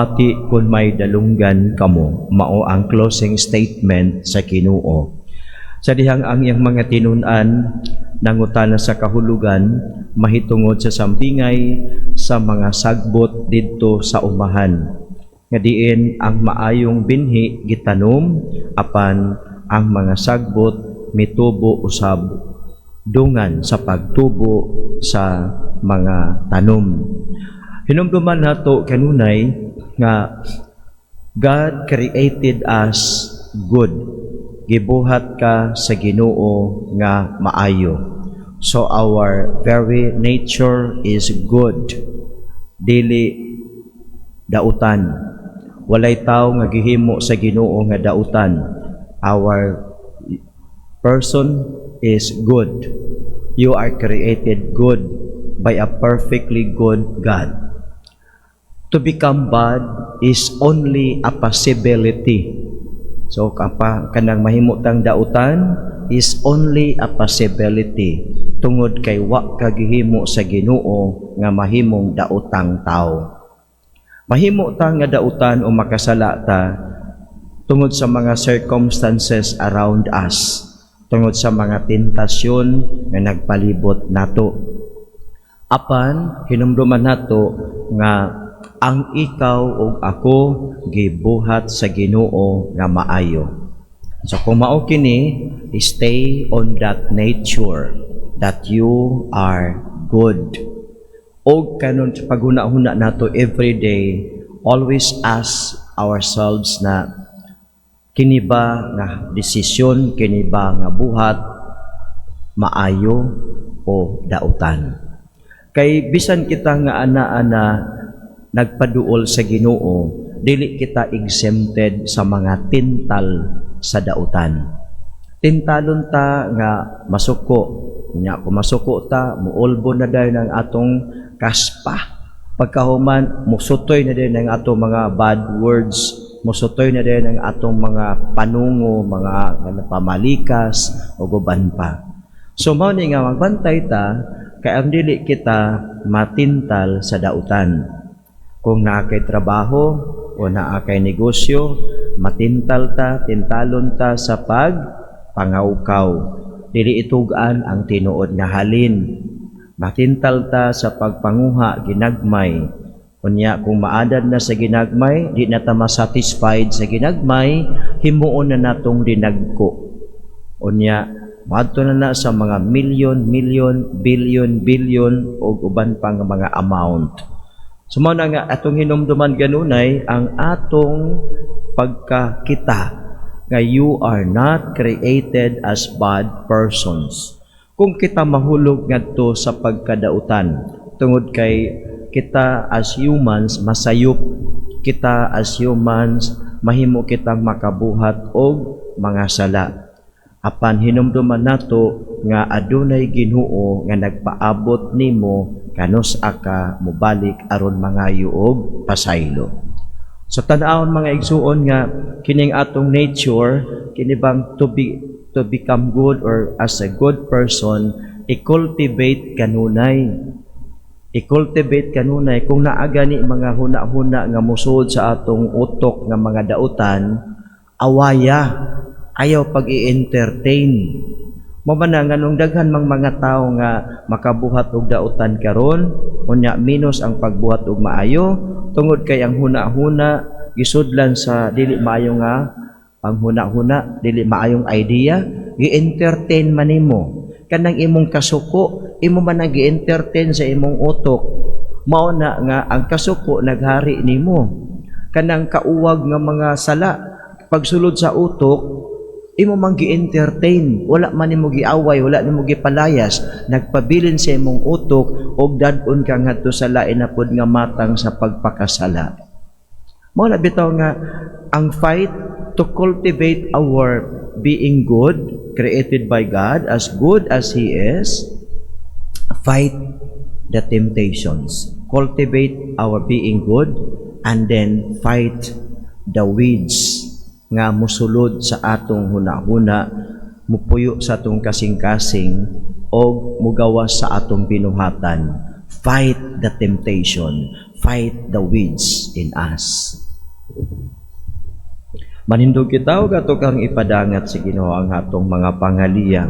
Ati kung may dalunggan kamo, mao ang closing statement sa Ginoo. Sa dihang ang iyang mga tinunan nangutana sa kahulugan, mahitungod sa sambingay sa mga sagbot didto sa umahan. Nga diin ang maayong binhi gitanom, apan ang mga sagbot mitubo usab dungan sa pagtubo sa mga tanom. Hinumduman nato kanunay nga God created us good. Gibuhat ka sa Ginoo nga maayo. So our very nature is good. Dili dautan. Walay tao nga gihimo sa Ginoo nga dautan. Our person is good. You are created good by a perfectly good God. To become bad is only a possibility. So kanang mahimutang dautan is only a possibility. Tungod kay wa kagihimo sa Ginoo nga mahimong daotang tao. Mahimo ta nga dautan o makasala ta tungod sa mga circumstances around us, tungod sa mga tentasyon nga nagpalibot nato. Apan hinumduman nato nga ang ikaw ug ako gibuhat sa Ginoo nga maayo. So kung mao kini, stay on that nature that you are good. Og kanon sa paghuna-huna nato every day, always ask ourselves na kini ba nga desisyon, kini ba nga buhat maayo o dautan. Kay bisan kita nga ana-ana nagpaduol sa Ginoo, dili kita exempted sa mga tintal sa dautan. Tintalon ta nga masuko. Nya kung masuko ta, muulbo na dayon ang atong kaspa. Pagkahuman, musutoy na din ang atong mga bad words, musutoy na din ang atong mga panungo, mga pamalikas o guban pa. So mao ni nga magbantay ta kay ang dili kita matintal sa dautan. Kung naakay trabaho o naakay negosyo, matintal ta, tintalon ta sa pagpangawkaw. Dili itugan ang tinuod nga halin. Matintal ta sa pagpanguha, ginagmay. Unya, kung maadad na sa ginagmay, di na ta masatisfied sa ginagmay, himuon na natong dinagko. Unya, maadto na sa mga milyon, bilyon, o uban pang mga amount. Sumao na nga atong hinumduman ganunay ang atong pagkakita nga you are not created as bad persons. Kung kita mahulog ngadto sa pagkadautan, tungod kay kita as humans masayop, kita as humans mahimo kitang makabuhat og mga sala. Apan hinumduman nato nga adunay Ginoo nga nagpaabot nimo kanus aka mobalik aron mangayo og pasaylo. So tan-awon mga igsuon nga kining atong nature kini bang to become good or as a good person, i-cultivate kanunay. I-cultivate kanunay kung naa gani mga huna-huna nga musud sa atong utok nga mga dautan, awaya ayaw pag-i-entertain. Mamana nga nung daghan mang mga tao nga makabuhat og dautan karon, unya minus ang pagbuhat og maayo, tungod kay ang huna-huna gisudlan sa dili maayo nga panghuna-huna, dili maayong idea, gi-entertain man nimo. Kanang imong kasuko, imo man gi-entertain sa imong utok. Mao na nga ang kasuko naghari nimo. Kanang kauwag nga mga sala pagsulod sa utok, imo man gi-entertain, wala man nimo giaway, wala nimo gipalayas, nagpabilin sa imong utok og dad-on ka ngadto sa lain na pud nga matang sa pagpakasala. Mao na bitaw nga ang fight to cultivate our being good, created by God, as good as He is, fight the temptations. Cultivate our being good and then fight the weeds nga musulod sa atong huna-huna, mupuyo sa atong kasing-kasing o mugawas sa atong binuhatan. Fight the temptation, fight the weeds in us. Manindog kita o gato kang ipadangat sa Ginoo ang atong mga pangaliya.